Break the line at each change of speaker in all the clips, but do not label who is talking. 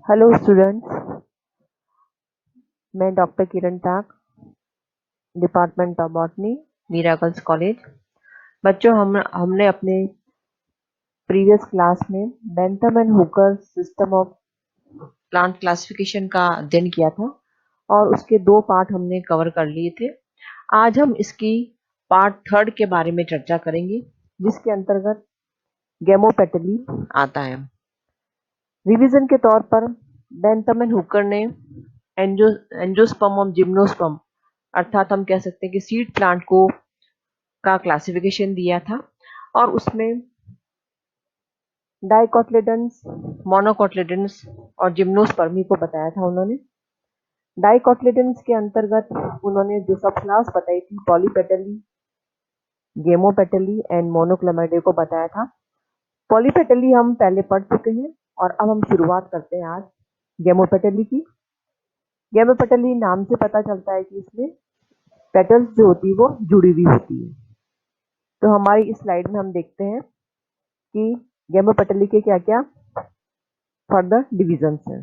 Hello students, मैं doctor Kiran Tak, department of botany, Meera girls college. बच्चों, हमने अपने प्रीवियस क्लास में Bentham and Hooker system of plant classification का अध्ययन किया था और उसके 2 पार्ट हमने कवर कर लिए थे। आज हम इसकी पार्ट 3 के बारे में चर्चा करेंगे, जिसके अंतर्गत गैमोपेटली आता है। रिवीजन के तौर पर बेंथम एंड हुकर ने एंजियोस्पर्म और जिम्नोस्पर्म अर्थात हम कह सकते हैं कि सीड प्लांट को का क्लासिफिकेशन दिया था और उसमें डाइकोटिलेडन्स, मोनोकोटिलेडन्स और जिम्नोस्पर्मी को बताया था उन्होंने। डाइकोटिलेडन्स के अंतर्गत उन्होंने जो सब क्लास बताई थी, पॉलीपेटली, गेमोपेटली एंड मोनोक्लेमाइडे को बताया था। पॉलीपेटली हम पहले पढ़ चुके हैं और अब हम शुरुआत करते हैं आज गेमोपेटली की। गेमोपेटली नाम से पता चलता है कि इसमें पेटल्स जो होती है वो जुड़ी हुई होती है। तो हमारी इस स्लाइड में हम देखते हैं कि गैमोपेटली के क्या क्या फर्दर डिविजन्स हैं।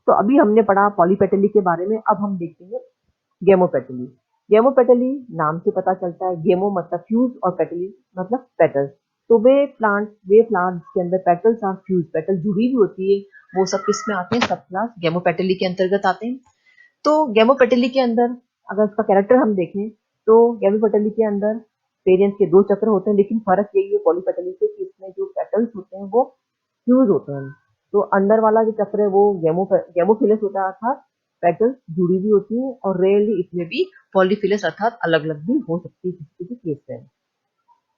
तो अभी हमने पढ़ा पॉलीपेटली के बारे में, अब हम देखते हैं गैमोपेटली। गैमोपेटली नाम से पता चलता है, गेमो मतलब फ्यूज और पेटली मतलब पेटल्स। तो वे प्लांट के अंदर पेटल्स और फ्यूज, पेटल जुड़ी हुई होती है, वो सब किस में आते हैं? सब क्लास गैमोपेटली के अंतर्गत आते हैं। तो गैमोपेटली के अंदर अगर उसका कैरेक्टर हम देखें तो गैमोपेटली के अंदर पेरेंट्स के 2 चक्र होते हैं, लेकिन फर्क यही है पॉलीपेटली से कि इसमें जो पेटल्स होते हैं वो फ्यूज होते हैं। तो अंदर वाला जो चक्र है वो गैमोफिलस होता है, अर्थात पेटल्स जुड़ी हुई होती है, और रेयरली इसमें भी पॉलीफिलस अर्थात अलग अलग भी हो सकती है किसी किसी केस में।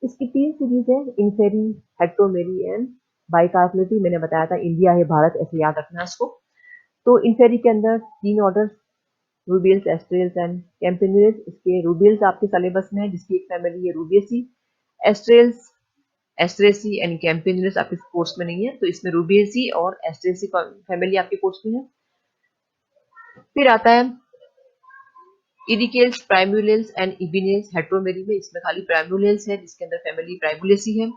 इसकी 3 सीरीज है, इन्फेरी, हेट्रोमेरी एंड बाइकार्पेलिटी। मैंने बताया था इंडिया है, भारत, ऐसे याद रखना इसको। तो इन्फेरी के अंदर 3 ऑर्डर, रूबियल्स, एस्ट्रेल्स एंड कैम्पेनुलस। इसके रूबियल्स आपके सिलेबस में है, जिसकी एक फैमिली है रूबियसी। एस्ट्रेल्स, एस्ट्रेसी एंड कैम्पेनुलस आपके कोर्स में नहीं है, तो इसमें रूबियसी और एस्ट्रेसी फैमिली आपके कोर्स में है। फिर आता है इरिकेल्स, प्राइमुलेल्स एंड इबिनेल्स। हेट्रोमेरी में इसमें खाली प्राइमुलेल्स है, जिसके अंदर फैमिली प्राइमुलेसी है।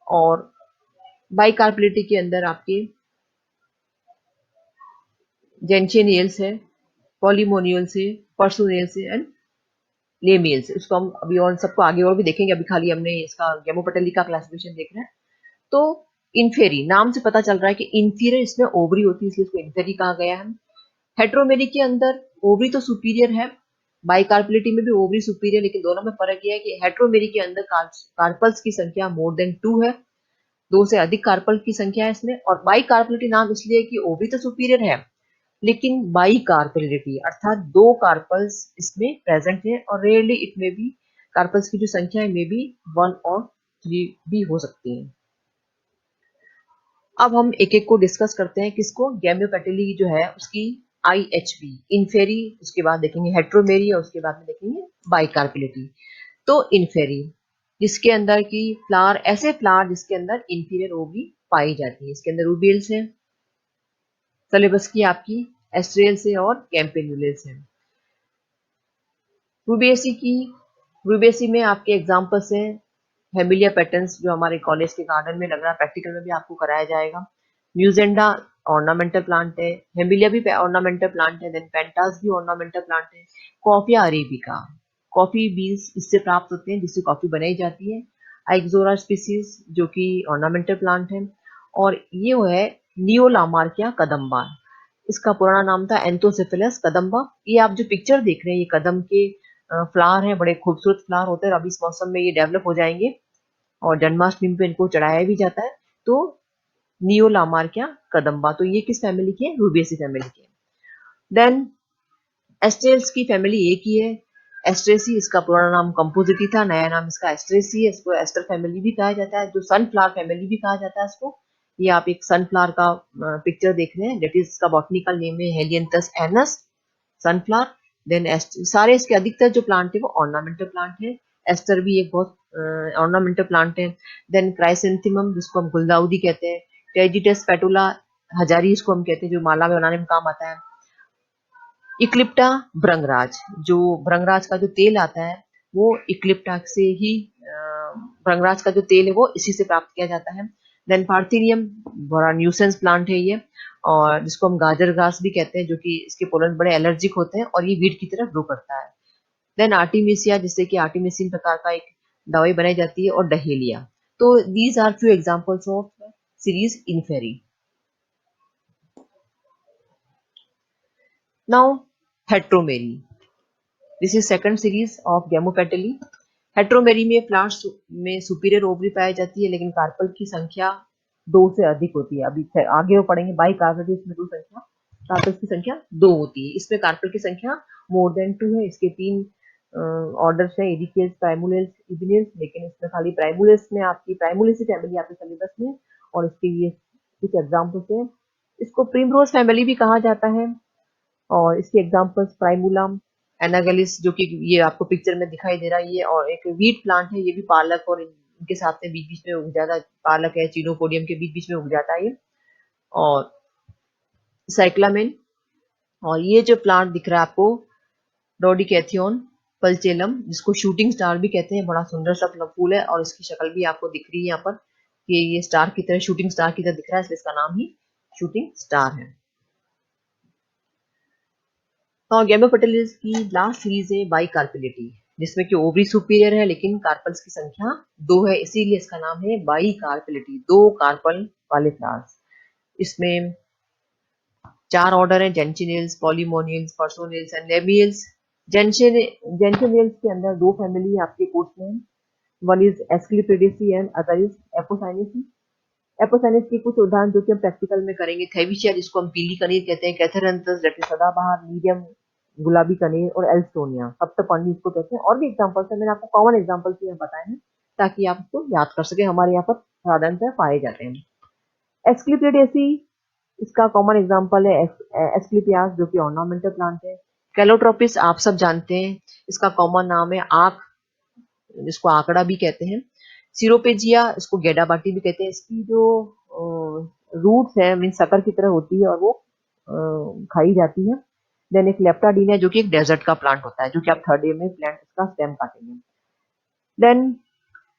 और बाइकार्पेलिटी के अंदर आपके जेंचेनियल्स है, पॉलीमोनियल्स है, पर्सोनियल्स है एंड लेमियल्स। उसको हम अभी और सबको आगे और भी देखेंगे, अभी खाली हमने इसका गैमोपेटली का क्लासिफिकेशन देख रहे हैं। तो इन्फेरी नाम से पता चल रहा है कि इंफीरियर इसमें ओवरी होती है, इसलिए इसको इन्फेरी कहा गया है। हेट्रोमेरी के अंदर ओवरी तो सुपीरियर है, बाइकार्पेलिटी में भी ओवरी सुपीरियर, लेकिन दोनों में फर्क यह है कि हेट्रोमेरी के अंदर कार्पल्स की संख्या मोर देन 2 है, 2 से अधिक कार्पल की संख्या है इसमें। और बाइकार्पेलिटी नाम इसलिए कि ओवरी तो सुपीरियर है, लेकिन बाई कार्पेलिटी अर्थात 2 कार्पल्स इसमें प्रेजेंट है, और रेयरली इट में भी कार्पल्स की जो संख्या है में भी 1 और 3 भी हो सकती है। अब हम एक एक को डिस्कस करते हैं, किसको? गैमियोपेटली जो है उसकी IHP, इन्फेरी, उसके बाद देखेंगे हेट्रोमेरी, और उसके बाद में देखेंगे बाइकार्पेलिटी। तो इन्फेरी जिसके अंदर की फ्लावर, ऐसे फ्लावर जिसके अंदर इंफीरियर ओवरी पाई जाती है, इसके अंदर रूबियल्स है, सिलेबस की आपकी एस्ट्रेल से और कैम्पेनुलस है। रूबेसी में आपके एग्जाम्पल्स हैं हेमिलिया पैटर्न्स, जो हमारे कॉलेज के गार्डन में लग रहा है, प्रैक्टिकल में भी आपको कराया जाएगा। म्यूजेंडा ऑर्नामेंटल प्लांट है, हेमिलिया भी ऑर्नामेंटल प्लांट है, देन पेंटास भी ऑर्नामेंटल प्लांट है। कॉफिया अरेबिका, कॉफी बीन्स इससे प्राप्त होते हैं, जिससे कॉफी बनाई जाती है। आइक्सोरा स्पीसीज जो कि ऑर्नामेंटल प्लांट है। और ये वो है नियोलामार्किया कदम्बा, इसका पुराना नाम था एंथोसिफिलस कदम्बा। ये आप जो पिक्चर देख रहे हैं, ये कदम के फ्लावर हैं, बड़े खूबसूरत फ्लावर होते हैं, और अभी इस मौसम में ये डेवलप हो जाएंगे और जन्माष्टमी पे इनको चढ़ाया भी जाता है। तो नियोलामार्किया कदम्बा, तो ये किस फैमिली की है? रूबियसी फैमिली की है। देन एस्ट्रेल्स की फैमिली एक ही है, एस्ट्रेसी, इसका पुराना नाम कंपोजिटी था, नया नाम इसका एस्ट्रेसी है। इसको एस्टर फैमिली भी कहा जाता है, जो सनफ्लावर फैमिली भी कहा जाता है इसको। ये आप एक सनफ्लावर का पिक्चर देख रहे हैं, दैट इज इसका बॉटनिकल नेम है हेलियंथस एनस, सनफ्लावर। देन सारे इसके अधिकतर जो प्लांट है वो ऑर्नामेंटल प्लांट है। एस्टर भी एक बहुत ऑर्नामेंटल प्लांट है। देन क्राइसेंथेमम, जिसको हम गुलदाउदी कहते हैं। टेजिटस पेटुला हजारी इसको हम कहते हैं, जो माला में बनाने में काम आता है। इक्लिप्टा भृंगराज, जो भृंगराज का जो तेल आता है वो इक्लिप्टा से ही, भृंगराज का जो तेल है वो इसी से प्राप्त किया जाता है। देन पार्थिनियम बड़ा न्यूसेंस प्लांट है ये, और जिसको हम गाजर घास भी कहते हैं, जो कि इसके पोलन बड़े एलर्जिक होते हैं और ये वीट की तरह ग्रो करता है। देन आर्टिमिसिया, जिससे कि आर्टिमिसिन प्रकार का एक दवाई बनाई जाती है, और डहेलिया। तो these are few examples of series inferae. Now heteromerae, this is second series of gamopetalae. Heteromerae में प्लांट्स में सुपीरियर ओवरी पाई जाती है, लेकिन कार्पल की संख्या 2 से अधिक होती है। अभी आगे वो पढ़ेंगे, बाई कार्पेल इसमें दो संख्या, कार्पल की संख्या 2 होती है। इसमें कार्पल की संख्या मोर देन 2 है। इसके 3 ऑर्डर्स है, एडिकेल्स, प्राइमुलेस, इग्निस, लेकिन इसमें खाली प्राइमुलेस में आपकी प्राइमुलेसी फैमिली आपके सिलेबस में, और इसके ये कुछ एग्जाम्पल्स है। इसको प्रिमरोज फैमिली भी कहा जाता है, और इसके एग्जांपल्स प्राइमुलम, एनागेलिस, जो कि ये आपको पिक्चर में दिखाई दे रहा है ये, और एक वीट प्लांट है, ये भी पालक और इनके साथ में बीच बीच में उग जाता है, पालक है चिनोपोडियम के बीच बीच में उग जाता है ये, और साइक्लामेन। और ये जो प्लांट दिख रहा है आपको, डोडिकैथियन पल्चेलम, जिसको शूटिंग स्टार भी कहते हैं, बड़ा सुंदर सा फूल है, और इसकी शक्ल भी आपको दिख रही है यहाँ पर कि ये स्टार की तरह, शूटिंग स्टार की तरह दिख रहा है, इसलिए इसका नाम ही शूटिंग स्टार है। और गैमोपेटलिस की लास्ट सीरीज है बाई कार्पेलिटी, जिसमें कि ओवरी सुपीरियर है, लेकिन कार्पल्स की संख्या 2 है, इसीलिए इसका नाम है बाई कार्पेलिटी, 2 कार्पल वाले फ्लावर्स। इसमें 4 ऑर्डर है, जेंचिनिल्स, पॉलीमोनियल्स, पर्सोनिल्स एंड लेबियल्स। जेंचिनिल्स के अंदर 2 फैमिली आपके कोर्स में है, one is asclepiadaceae and other is apocynaceae. Apocynaceae के कुछ उदाहरण जो कि हम प्रैक्टिकल में करेंगे, थैविशिया, जिसको हम पीली कनीर कहते हैं, कैथेरेंथस दैट इज सदाबहार, मीडियम गुलाबी कनीर, और एल्स्टोनिया सप्तपर्णी इसको कहते हैं। और भी एग्जांपल्स है, मैंने आपको कॉमन एग्जांपल्स भी बताए हैं ताकि आप इसको याद कर सके, हमारे यहाँ पर साधारणतः पाए जाते हैं। एस्क्लिपिडेसी, इसका कॉमन एग्जांपल है एस्क्लिपियास, जो कि ऑर्नामेंटल प्लांट है। कैलोट्रोपिस आप सब जानते हैं, इसका कॉमन नाम है आंख, जिसको आंकड़ा भी कहते हैं। सिरोपेजिया, इसको गेडाबाटी भी कहते हैं। इसकी जो रूट्स है मीन शक्कर की तरह होती है, और वो खाई जाती है। देन एक लेप्टाडीना, जो कि एक डेजर्ट का प्लांट होता है, जो कि आप थर्ड डे में प्लांट इसका स्टेम काटेंगे। देन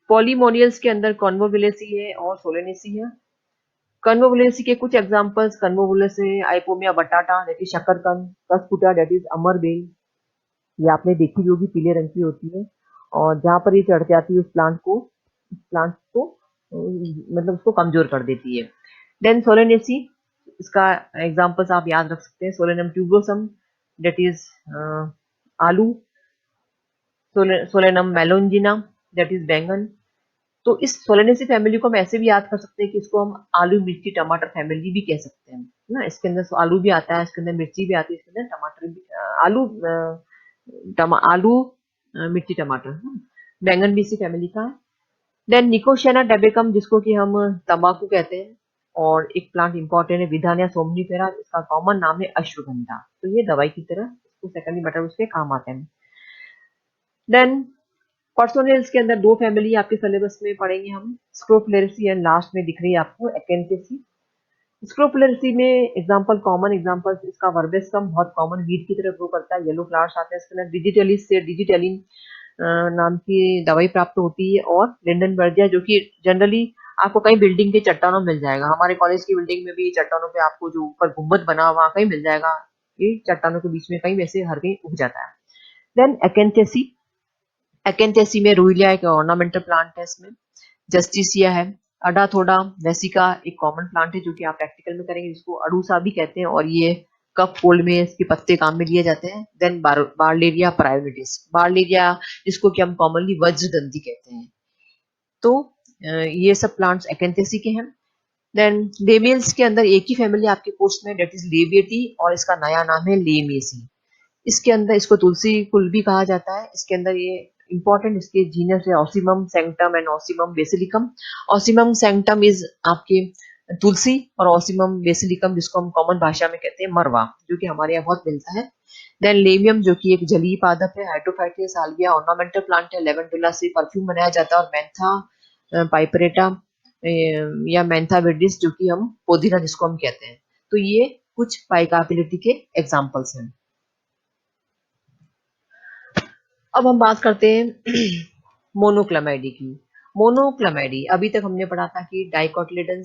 पॉलीमोनियल्स के अंदर कॉन्वोविलेसी है और सोलेनेसी है। कन्वोविलेसी के कुछ एग्जांपल्स, कन्वोविलेसी आइपोमिया बटाटा दैट इज शकरकंद, कस्कुटा दैट इज अमरबेल, ये आपने देखी भी होगी, पीले रंग की होती है, और जहां पर ये चढ़ जाती है उस प्लांट को मतलब उसको कमजोर कर देती है। देन सोलेनेसी, इसका एग्जांपल्स आप याद रख सकते हैं, सोलेनम ट्यूबरोसम दैट इज आलू, सोलेनम मेलोंजिना दैट इज बैंगन। तो इस सोलेनेसी फैमिली को हम ऐसे भी याद कर सकते हैं कि इसको हम आलू मिर्ची टमाटर फैमिली भी कह सकते हैं ना। इसके अंदर आलू भी आता है, इसके अंदर मिर्ची भी आती है, इसके अंदर टमाटर भी, आलू मिर्ची टमाटर, बैंगन भी इसी फैमिली का है। देन निकोशियाना टेबेकम, जिसको कि हम तंबाकू कहते हैं, और एक प्लांट इंपॉर्टेंट है विधानिया सोमनीफेरा, इसका कॉमन नाम है अश्वगंधा। तो ये दवाई की तरह इसको सेकेंडरी मैटर उसके काम आते हैं। देन पर्सोनेल्स के अंदर 2 फैमिली आपके सिलेबस में पढ़ेंगे हम, स्क्रोफुलेरेसी एंड लास्ट में दिख रही है आपको एक्केंथेसी। स्क्रोफुलेरेसी में एग्जांपल, कॉमन एग्जांपल्स, इसका वर्बेस्कम बहुत कॉमन वीड की तरह ग्रो करता है, येलो फ्लावर्स आते हैं इसके अंदर। डिजिटलिस से डिजिटलिन नाम की दवाई प्राप्त होती है, और लिंडनबर्गिया, जो कि जनरली आपको कई बिल्डिंग के चट्टानों में मिल जाएगा, हमारे कॉलेज की बिल्डिंग में भी चट्टानों पे आपको जो ऊपर गुम्बद बना हुआ कहीं मिल जाएगा, ये चट्टानों के बीच में कहीं वैसे हर कहीं उग जाता है। देन एक्केंथेसी, एक्केंथेसी में रूइलिया एक ऑर्नामेंटल प्लांट है, इसमें जस्टिसिया है। अडाथोडा वेसिका एक कॉमन प्लांट है, जो कि आप प्रैक्टिकल में करेंगे, जिसको अडूसा भी कहते हैं, और ये कफ कोल्ड में इसके पत्ते काम में लिए जाते हैं। देन बार्लेरिया प्रायोनिटिस, बार्लेरिया जिसको कि हम कॉमनली वज्रदंती कहते हैं। तो ये सब प्लांट्स एक्केंथेसी के हैं। देन लेमियल्स के अंदर एक ही फैमिली आपके कोर्स में, डेट इज लेबिएटी, और इसका नया नाम है लेमिएसी। इसके अंदर इसको तुलसी कुल भी कहा जाता है। इसके अंदर ये इंपॉर्टेंट इसके जीनस है Ocimum sanctum and Ocimum basilicum. Ocimum sanctum is आपके तुलसी, और ऑसिमम बेसिलिकम जिसको हम कॉमन भाषा में कहते हैं मरवा, जो कि हमारे यहाँ बहुत मिलता है। देन लेमियम, जो कि एक जलीय पादप है, हाइड्रोफाइटिस साल्विया ऑर्नामेंटल प्लांट है, लेवेंडुला से परफ्यूम बनाया जाता है, और मेंथा पाइपरेटा या मेंथा विडिस, जो कि हम पोदीना जिसको हम कहते हैं। तो ये कुछ पाइकाबिलिटी के एग्जाम्पल्स हैं। अब हम बात करते हैं मोनोक्लेमाइडी की। मोनोक्लेमाइडी, अभी तक हमने पढ़ा था कि डाइकोटिलेडन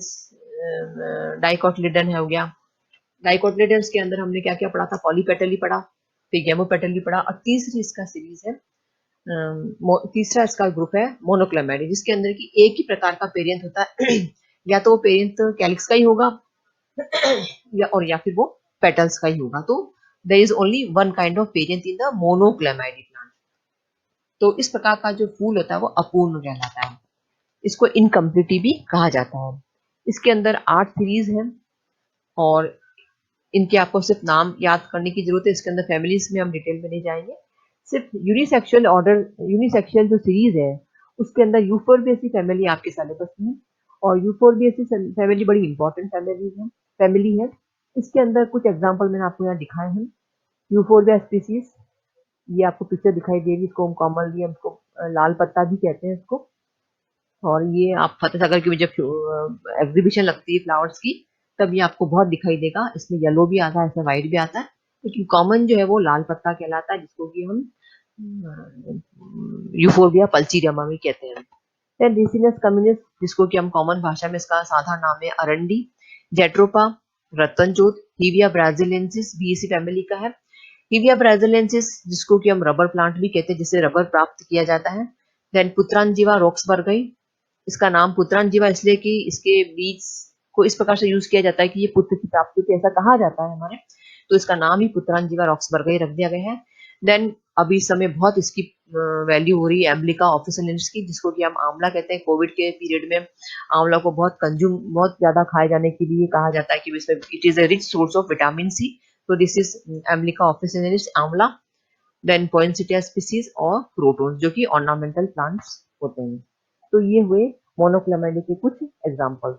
हो गया। डाइकोटिलेडन्स के अंदर हमने क्या क्या पढ़ा था, पॉलीपेटली पढ़ा, फिर गेमोपेटली पढ़ा, और तीसरी इसका सीरीज है, तीसरा इसका ग्रुप है मोनोक्लेमाइडी, जिसके अंदर की एक ही प्रकार का पेरियंथ होता है या तो वो पेरियंथ कैलिक्स का ही होगा या फिर वो पेटल्स का ही होगा। तो there is only one kind of perianth in the monochlamydeae plant. तो इस प्रकार का जो फूल होता है वो अपूर्ण कहलाता है, इसको इनकम्प्लीटी भी कहा जाता है। इसके अंदर 8 सीरीज है और इनके आपको सिर्फ नाम याद करने की जरूरत है, इसके अंदर फैमिलीज में हम डिटेल में नहीं जाएंगे। सिर्फ यूनिसेक्सुअल ऑर्डर, यूनिसेक्सुअल जो सीरीज है उसके अंदर यूफोर्बिएसी फैमिली आपके सिलेबस में है, और यूफोर्बिएसी फैमिली बड़ी इंपॉर्टेंट फैमिली है। इसके अंदर कुछ एग्जाम्पल मैंने आपको यहाँ दिखाए हैं। यूफोर्बिया स्पीसीज, ये आपको पिक्चर दिखाई देगी, इसको हम कॉमनली हमको लाल पत्ता भी कहते हैं इसको। और ये आप फतेह सागर की जब एग्जीबिशन लगती है फ्लावर्स की, तब ये आपको बहुत दिखाई देगा, इसमें येलो भी आता है, इसमें व्हाइट भी आता है, लेकिन कॉमन जो है वो लाल पत्ता कहलाता है, जिसको कि हम यूफोर्बिया पल्चीरियमा भी कहते हैं। देन रिसिनस कम्युनिस, जिसको कि हम कॉमन भाषा में इसका साधारण नाम है अरंडी। जेट्रोपा, रतनजोत, हीविया ब्राजिलियंसिस भी इसी फैमिली का है। हीविया ब्राजिलियंसिस, जिसको कि हम रबर प्लांट भी कहते हैं, जिससे रबर प्राप्त किया जाता है। देन पुत्रांजीवा रॉक्सबर्गई, इसका नाम पुत्रांजीवा इसलिए कि इसके बीज को इस प्रकार से यूज किया जाता है कि ये पुत्र की प्राप्ति होती है, ऐसा कहा जाता है हमारे, तो इसका नाम ही पुत्रांजीवा रॉक्सबर्गई रख दिया गया है। देन अभी इस समय बहुत इसकी वैल्यू हो रही है एम्ब्लिका ऑफिसिनेंस की, जिसको कि हम आंवला कहते हैं। कोविड के पीरियड में आंवला को बहुत ज्यादा खाए जाने के लिए कहा जाता है कि इसमें it is a rich source of vitamin C, तो दिस इज एम्ब्लिका ऑफिसिनेंस आंवला। देन पोइनसिटिया स्पीसीज और क्रोटोन्स, जो कि ऑर्नामेंटल प्लांट्स होते हैं। तो ये हुए मोनोक्लेमाइडी के कुछ एग्जाम्पल्स।